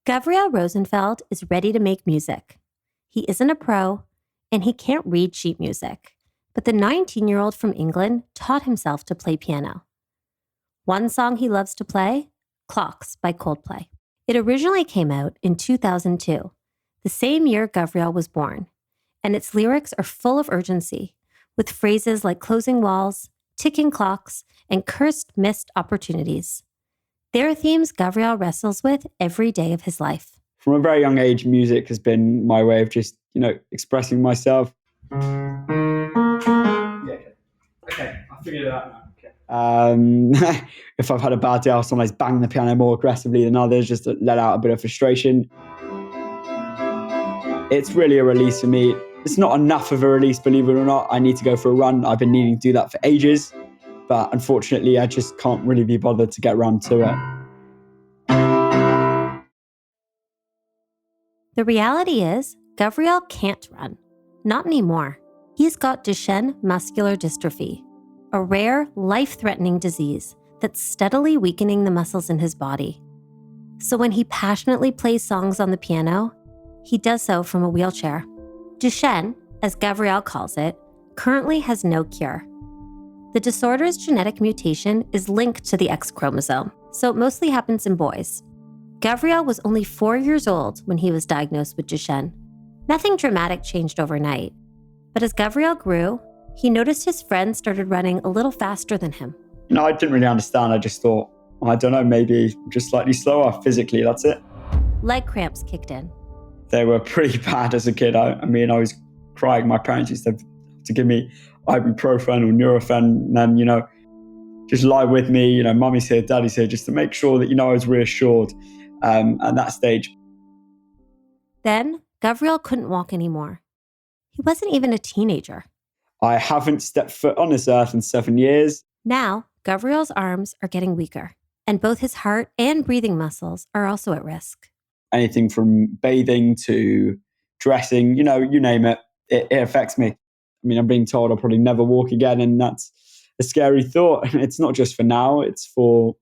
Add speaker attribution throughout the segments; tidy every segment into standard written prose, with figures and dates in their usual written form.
Speaker 1: Gabriel Rosenfeld is ready to make music. He isn't a pro, and he can't read sheet music, but the 19-year-old from England taught himself to play piano. One song he loves to play, Clocks by Coldplay. It originally came out in 2002, the same year Gabriel was born, and its lyrics are full of urgency, with phrases like closing walls, ticking clocks, and cursed missed opportunities. They're themes Gabriel wrestles with every day of his life.
Speaker 2: From a very young age, music has been my way of just, expressing myself. Okay, I figured it out now. If I've had a bad day, I'll sometimes bang the piano more aggressively than others just to let out a bit of frustration. It's really a release for me. It's not enough of a release, believe it or not. I need to go for a run. I've been needing to do that for ages, but unfortunately, I just can't really be bothered to get around to it.
Speaker 1: The reality is, Gabriel can't run. Not anymore. He's got Duchenne muscular dystrophy, a rare, life-threatening disease that's steadily weakening the muscles in his body. So when he passionately plays songs on the piano, he does so from a wheelchair. Duchenne, as Gabriel calls it, currently has no cure. The disorder's genetic mutation is linked to the X chromosome, so it mostly happens in boys. Gabriel was only 4 years old when he was diagnosed with Duchenne. Nothing dramatic changed overnight. But as Gabriel grew, he noticed his friends started running a little faster than him.
Speaker 2: I didn't really understand. I just thought, I don't know, maybe just slightly slower physically, that's it.
Speaker 1: Leg cramps kicked in.
Speaker 2: They were pretty bad as a kid. I was crying. My parents used to give me ibuprofen or Nurofen and then, just lie with me. Mummy's here, daddy's here, just to make sure that, I was reassured at that stage.
Speaker 1: Then Gabriel couldn't walk anymore. He wasn't even a teenager.
Speaker 2: I haven't stepped foot on this earth in 7 years.
Speaker 1: Now, Gabriel's arms are getting weaker, and both his heart and breathing muscles are also at risk.
Speaker 2: Anything from bathing to dressing, you name it, it affects me. I'm being told I'll probably never walk again, and that's a scary thought. It's not just for now, it's for,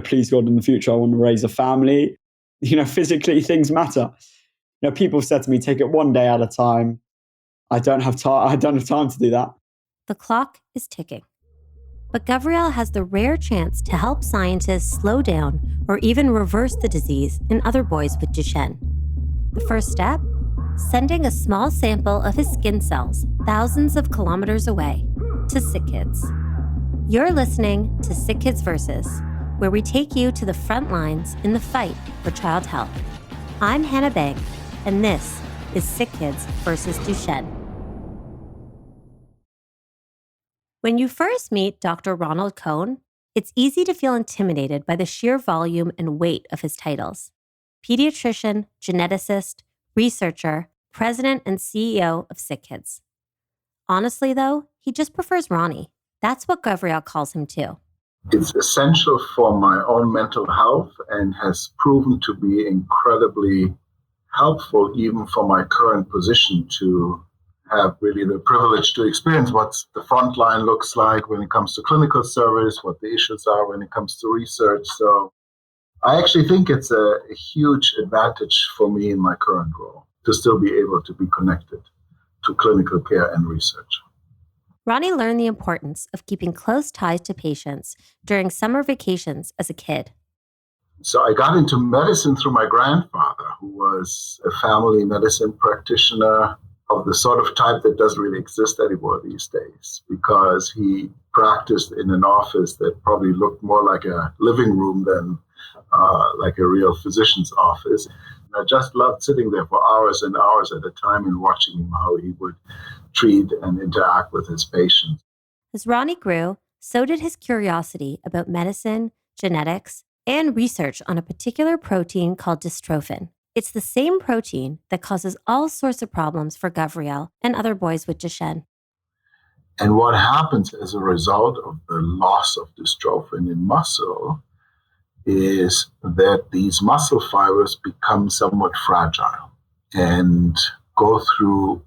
Speaker 2: please God, in the future, I want to raise a family. Physically, things matter. People have said to me, take it one day at a time. I don't have time to do that.
Speaker 1: The clock is ticking. But Gabriel has the rare chance to help scientists slow down or even reverse the disease in other boys with Duchenne. The first step? Sending a small sample of his skin cells thousands of kilometers away to Sick Kids. You're listening to Sick Kids Versus, where we take you to the front lines in the fight for child health. I'm Hannah Bank, and this is Sick Kids versus Duchenne. When you first meet Dr. Ronald Cohn, it's easy to feel intimidated by the sheer volume and weight of his titles. Pediatrician, geneticist, researcher, president, and CEO of Sick Kids. Honestly, though, he just prefers Ronnie. That's what Gabriel calls him too.
Speaker 3: It's essential for my own mental health and has proven to be incredibly helpful even for my current position to have really the privilege to experience what the front line looks like when it comes to clinical service, what the issues are when it comes to research. So I actually think it's a huge advantage for me in my current role to still be able to be connected to clinical care and research.
Speaker 1: Ronnie learned the importance of keeping close ties to patients during summer vacations as a kid.
Speaker 3: So I got into medicine through my grandfather, who was a family medicine practitioner of the sort of type that doesn't really exist anymore these days, because he practiced in an office that probably looked more like a living room than like a real physician's office. And I just loved sitting there for hours and hours at a time and watching him, how he would treat and interact with his patients.
Speaker 1: As Ronnie grew, so did his curiosity about medicine, genetics, and research on a particular protein called dystrophin. It's the same protein that causes all sorts of problems for Gabriel and other boys with Duchenne.
Speaker 3: And what happens as a result of the loss of dystrophin in muscle is that these muscle fibers become somewhat fragile and go through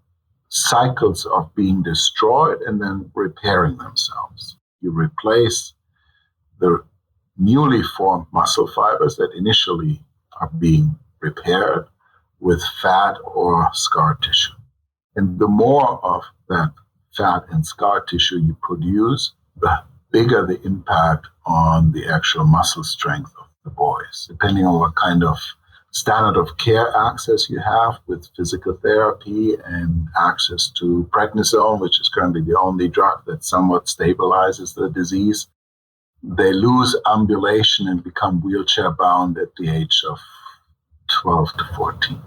Speaker 3: cycles of being destroyed and then repairing themselves. You replace the newly formed muscle fibers that initially are being repaired with fat or scar tissue. And the more of that fat and scar tissue you produce, the bigger the impact on the actual muscle strength of the boys, depending on what kind of standard of care access you have with physical therapy and access to prednisone, which is currently the only drug that somewhat stabilizes the disease. They lose ambulation and become wheelchair bound at the age of 12 to 14.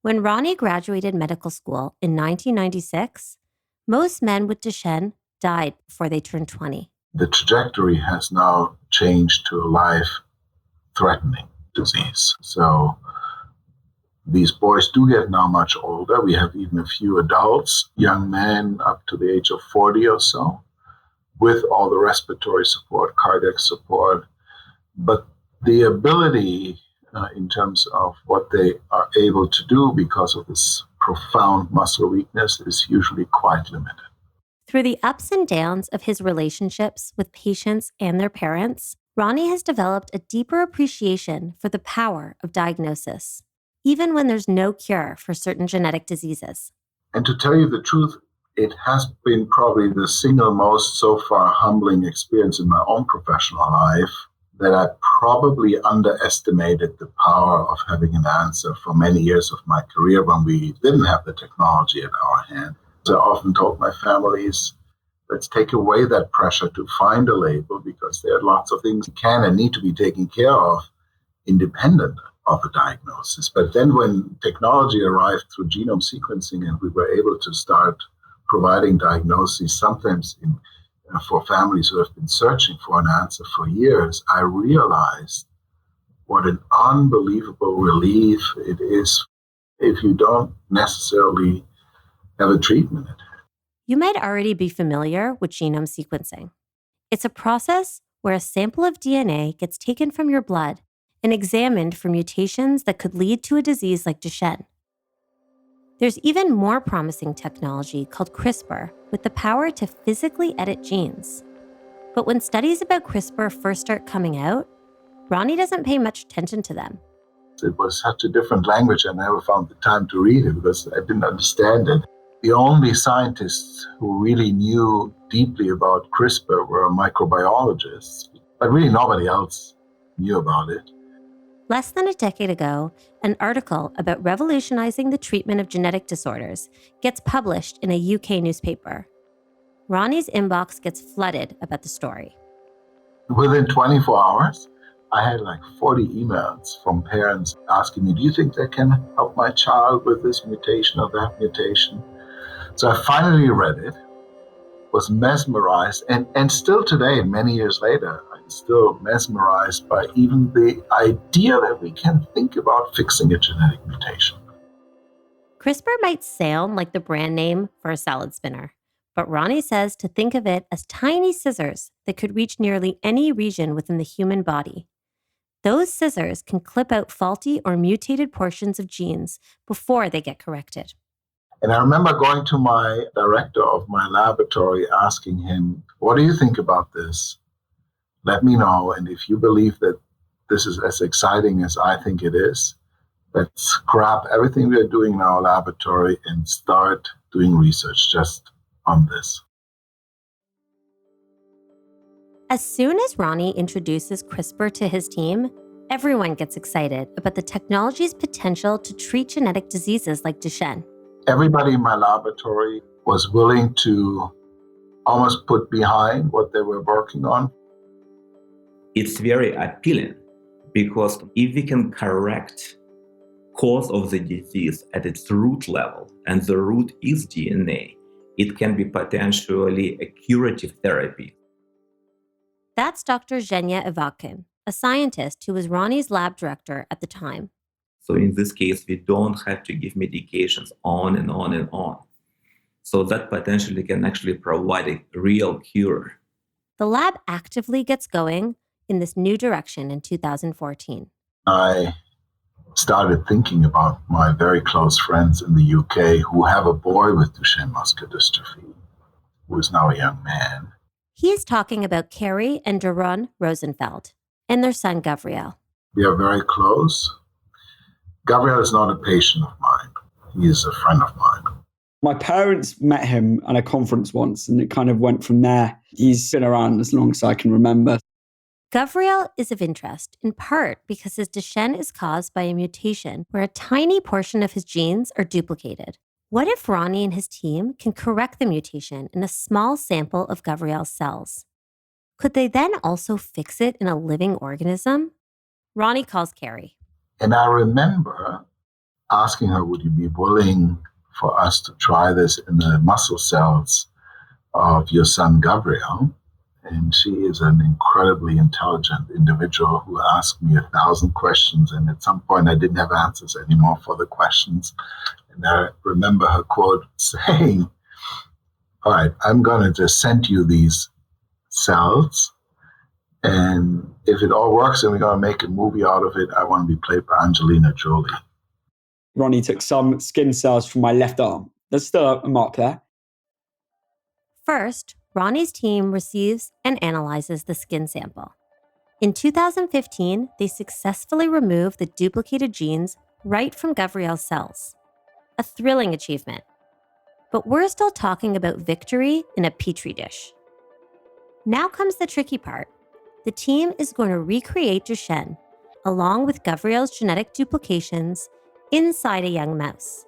Speaker 1: When Ronnie graduated medical school in 1996, most men with Duchenne died before they turned 20.
Speaker 3: The trajectory has now changed to a life-threatening disease. So these boys do get now much older. We have even a few adults, young men up to the age of 40 or so, with all the respiratory support, cardiac support. But the ability in terms of what they are able to do because of this profound muscle weakness is usually quite limited.
Speaker 1: Through the ups and downs of his relationships with patients and their parents, Ronnie has developed a deeper appreciation for the power of diagnosis, even when there's no cure for certain genetic diseases.
Speaker 3: And to tell you the truth, it has been probably the single most so far humbling experience in my own professional life, that I probably underestimated the power of having an answer for many years of my career when we didn't have the technology at our hand. So I often told my families, let's take away that pressure to find a label, because there are lots of things can and need to be taken care of independent of a diagnosis. But then when technology arrived through genome sequencing and we were able to start providing diagnoses, sometimes for families who have been searching for an answer for years, I realized what an unbelievable relief it is if you don't necessarily have a treatment.
Speaker 1: You might already be familiar with genome sequencing. It's a process where a sample of DNA gets taken from your blood and examined for mutations that could lead to a disease like Duchenne. There's even more promising technology called CRISPR with the power to physically edit genes. But when studies about CRISPR first start coming out, Ronnie doesn't pay much attention to them.
Speaker 3: It was such a different language, I never found the time to read it because I didn't understand it. The only scientists who really knew deeply about CRISPR were microbiologists, but really nobody else knew about it.
Speaker 1: Less than a decade ago, an article about revolutionizing the treatment of genetic disorders gets published in a UK newspaper. Ronnie's inbox gets flooded about the story.
Speaker 3: Within 24 hours, I had like 40 emails from parents asking me, do you think they can help my child with this mutation or that mutation? So I finally read it, was mesmerized, and still today, many years later, I'm still mesmerized by even the idea that we can think about fixing a genetic mutation.
Speaker 1: CRISPR might sound like the brand name for a salad spinner, but Ronnie says to think of it as tiny scissors that could reach nearly any region within the human body. Those scissors can clip out faulty or mutated portions of genes before they get corrected.
Speaker 3: And I remember going to my director of my laboratory asking him, what do you think about this? Let me know. And if you believe that this is as exciting as I think it is, let's scrap everything we are doing in our laboratory and start doing research just on this.
Speaker 1: As soon as Ronnie introduces CRISPR to his team, everyone gets excited about the technology's potential to treat genetic diseases like Duchenne.
Speaker 3: Everybody in my laboratory was willing to almost put behind what they were working on.
Speaker 4: It's very appealing because if we can correct cause of the disease at its root level, and the root is DNA, it can be potentially a curative therapy.
Speaker 1: That's Dr. Zhenya Ivakin, a scientist who was Ronnie's lab director at the time.
Speaker 4: So in this case, we don't have to give medications on and on and on. So that potentially can actually provide a real cure.
Speaker 1: The lab actively gets going in this new direction in 2014.
Speaker 3: I started thinking about my very close friends in the UK who have a boy with Duchenne muscular dystrophy, who is now a young man.
Speaker 1: He is talking about Carrie and Daron Rosenfeld and their son, Gabriel.
Speaker 3: We are very close. Gabriel is not a patient of mine. He is a friend of mine.
Speaker 2: My parents met him at a conference once, and it kind of went from there. He's been around as long as I can remember.
Speaker 1: Gabriel is of interest, in part because his Duchenne is caused by a mutation where a tiny portion of his genes are duplicated. What if Ronnie and his team can correct the mutation in a small sample of Gabriel's cells? Could they then also fix it in a living organism? Ronnie calls Carrie.
Speaker 3: And I remember asking her, would you be willing for us to try this in the muscle cells of your son, Gabriel? And she is an incredibly intelligent individual who asked me 1,000 questions. And at some point, I didn't have answers anymore for the questions. And I remember her quote saying, all right, I'm going to just send you these cells. And if it all works and we're going to make a movie out of it, I want to be played by Angelina Jolie.
Speaker 2: Ronnie took some skin cells from my left arm. There's still a mark there.
Speaker 1: First, Ronnie's team receives and analyzes the skin sample. In 2015, they successfully removed the duplicated genes right from Gabriel's cells. A thrilling achievement. But we're still talking about victory in a petri dish. Now comes the tricky part. The team is going to recreate Duchenne, along with Gabriel's genetic duplications, inside a young mouse.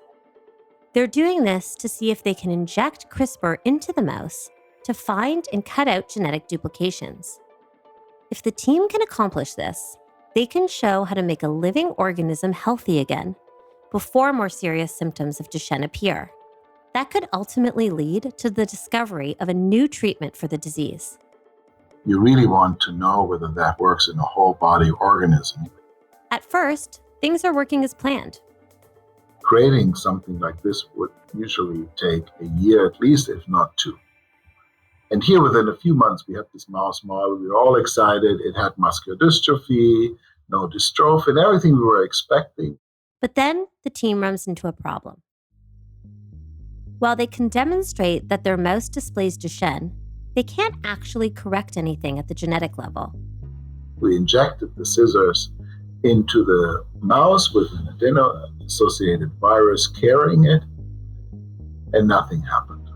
Speaker 1: They're doing this to see if they can inject CRISPR into the mouse to find and cut out genetic duplications. If the team can accomplish this, they can show how to make a living organism healthy again before more serious symptoms of Duchenne appear. That could ultimately lead to the discovery of a new treatment for the disease.
Speaker 3: You really want to know whether that works in a whole body organism.
Speaker 1: At first, things are working as planned.
Speaker 3: Creating something like this would usually take a year at least, if not 2. And here within a few months, we have this mouse model. We were all excited. It had muscular dystrophy, no dystrophin, everything we were expecting.
Speaker 1: But then the team runs into a problem. While they can demonstrate that their mouse displays Duchenne, they can't actually correct anything at the genetic level.
Speaker 3: We injected the scissors into the mouse with an adeno-associated virus carrying it, and nothing happened.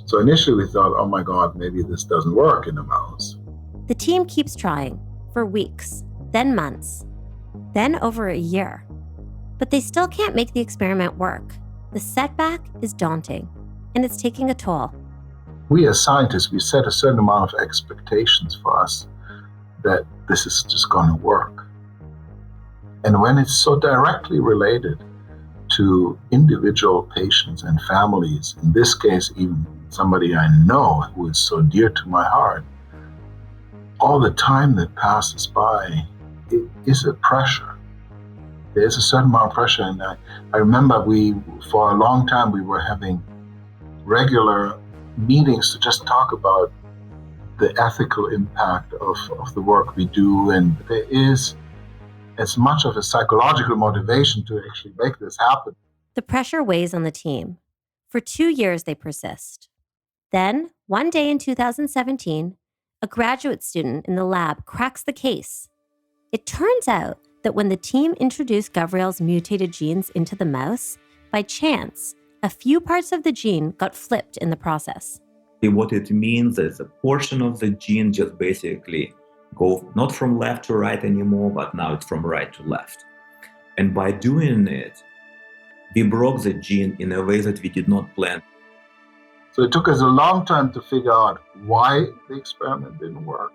Speaker 3: So initially we thought, oh my God, maybe this doesn't work in a mouse.
Speaker 1: The team keeps trying for weeks, then months, then over a year. But they still can't make the experiment work. The setback is daunting, and it's taking a toll.
Speaker 3: We as scientists, we set a certain amount of expectations for us that this is just going to work. And when it's so directly related to individual patients and families, in this case, even somebody I know who is so dear to my heart, all the time that passes by, it is a pressure. There's a certain amount of pressure. And I remember for a long time, we were having regular meetings to just talk about the ethical impact of the work we do. And there is as much of a psychological motivation to actually make this happen.
Speaker 1: The pressure weighs on the team. For 2 years, they persist. Then, one day in 2017, a graduate student in the lab cracks the case. It turns out that when the team introduced Gabriel's mutated genes into the mouse, by chance, a few parts of the gene got flipped in the process.
Speaker 4: What it means is a portion of the gene just basically go not from left to right anymore, but now it's from right to left. And by doing it, we broke the gene in a way that we did not plan.
Speaker 3: So it took us a long time to figure out why the experiment didn't work.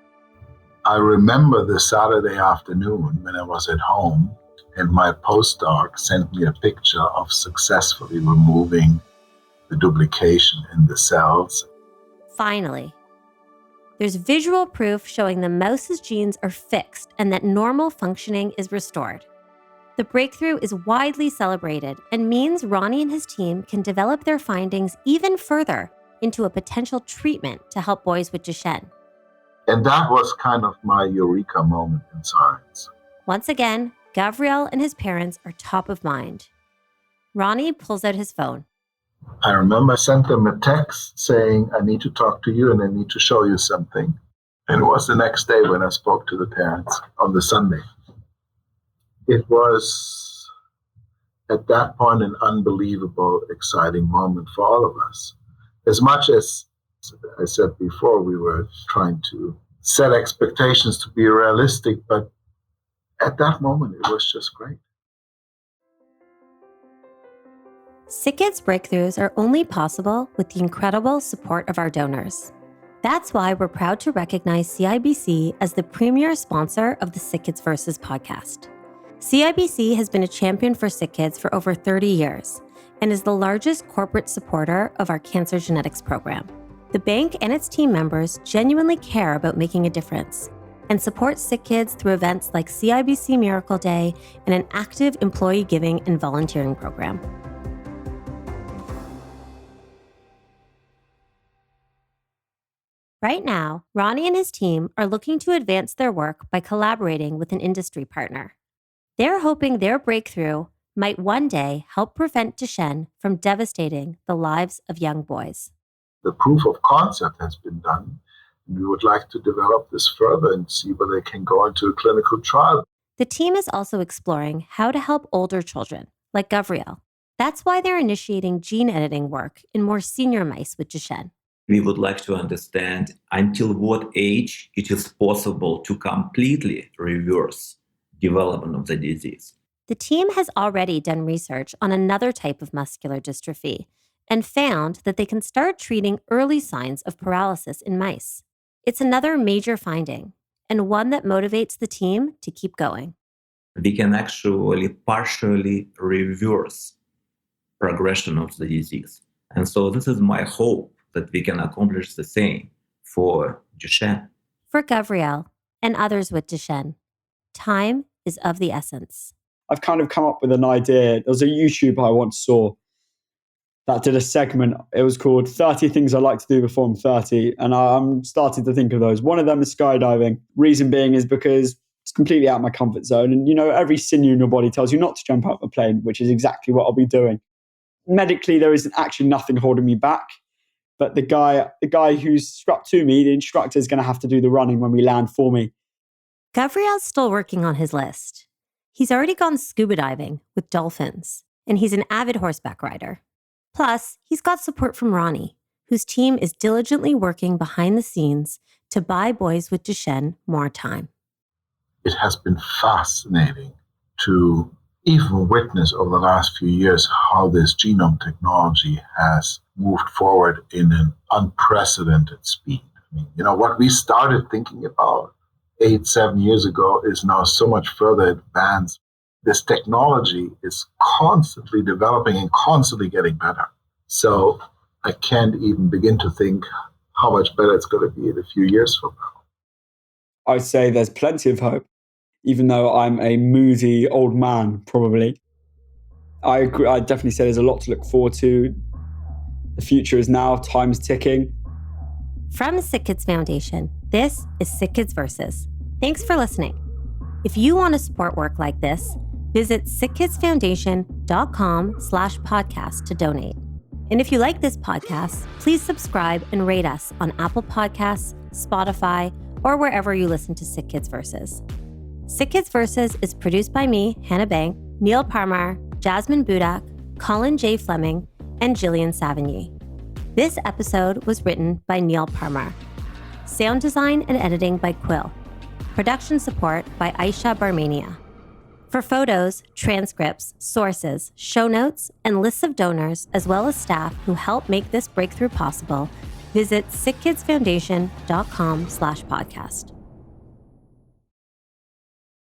Speaker 3: I remember the Saturday afternoon when I was at home and my postdoc sent me a picture of successfully removing the duplication in the cells.
Speaker 1: Finally, there's visual proof showing the mouse's genes are fixed and that normal functioning is restored. The breakthrough is widely celebrated and means Ronnie and his team can develop their findings even further into a potential treatment to help boys with Duchenne.
Speaker 3: And that was kind of my eureka moment in science.
Speaker 1: Once again, Gabriel and his parents are top of mind. Ronnie pulls out his phone.
Speaker 3: I remember I sent them a text saying, I need to talk to you and I need to show you something. And it was the next day when I spoke to the parents on the Sunday. It was, at that point, an unbelievable, exciting moment for all of us. As much as I said before, we were trying to set expectations to be realistic, but at that moment, it was just great.
Speaker 1: SickKids breakthroughs are only possible with the incredible support of our donors. That's why we're proud to recognize CIBC as the premier sponsor of the SickKids Versus podcast. CIBC has been a champion for SickKids for over 30 years and is the largest corporate supporter of our cancer genetics program. The bank and its team members genuinely care about making a difference and support SickKids through events like CIBC Miracle Day and an active employee giving and volunteering program. Right now, Ronnie and his team are looking to advance their work by collaborating with an industry partner. They're hoping their breakthrough might one day help prevent Duchenne from devastating the lives of young boys.
Speaker 3: The proof of concept has been done, and we would like to develop this further and see whether they can go into a clinical trial.
Speaker 1: The team is also exploring how to help older children, like Gabriel. That's why they're initiating gene editing work in more senior mice with Duchenne.
Speaker 4: We would like to understand until what age it is possible to completely reverse development of the disease.
Speaker 1: The team has already done research on another type of muscular dystrophy and found that they can start treating early signs of paralysis in mice. It's another major finding and one that motivates the team to keep going.
Speaker 4: We can actually partially reverse progression of the disease. And so this is my hope that we can accomplish the same for Duchenne.
Speaker 1: For Gabriel and others with Duchenne, time is of the essence.
Speaker 2: I've kind of come up with an idea. There was a YouTuber I once saw that did a segment. It was called 30 Things I Like to Do Before I'm 30. And I'm starting to think of those. One of them is skydiving. Reason being is because it's completely out of my comfort zone. And, every sinew in your body tells you not to jump out of a plane, which is exactly what I'll be doing. Medically, there is actually nothing holding me back. But the guy who's strapped to me, the instructor, is going to have to do the running when we land for me.
Speaker 1: Gabriel's still working on his list. He's already gone scuba diving with dolphins, and he's an avid horseback rider. Plus, he's got support from Ronnie, whose team is diligently working behind the scenes to buy boys with Duchenne more time.
Speaker 3: It has been fascinating to even witness over the last few years how this genome technology has moved forward in an unprecedented speed. What we started thinking about 8-7 years ago is now so much further advanced. This technology is constantly developing and constantly getting better. So I can't even begin to think how much better it's going to be in a few years from now.
Speaker 2: I'd say there's plenty of hope, even though I'm a moody old man, probably. I agree. I definitely say there's a lot to look forward to. The future is now, time's ticking.
Speaker 1: From SickKids Foundation, this is SickKids Versus. Thanks for listening. If you want to support work like this, visit sickkidsfoundation.com/podcast to donate. And if you like this podcast, please subscribe and rate us on Apple Podcasts, Spotify, or wherever you listen to SickKids Versus. SickKids Versus is produced by me, Hannah Bank, Neil Parmar, Jasmine Budak, Colin J. Fleming, and Jillian Savigny. This episode was written by Neil Parmar. Sound design and editing by Quill. Production support by Aisha Barmania. For photos, transcripts, sources, show notes, and lists of donors, as well as staff who help make this breakthrough possible, visit sickkidsfoundation.com/podcast.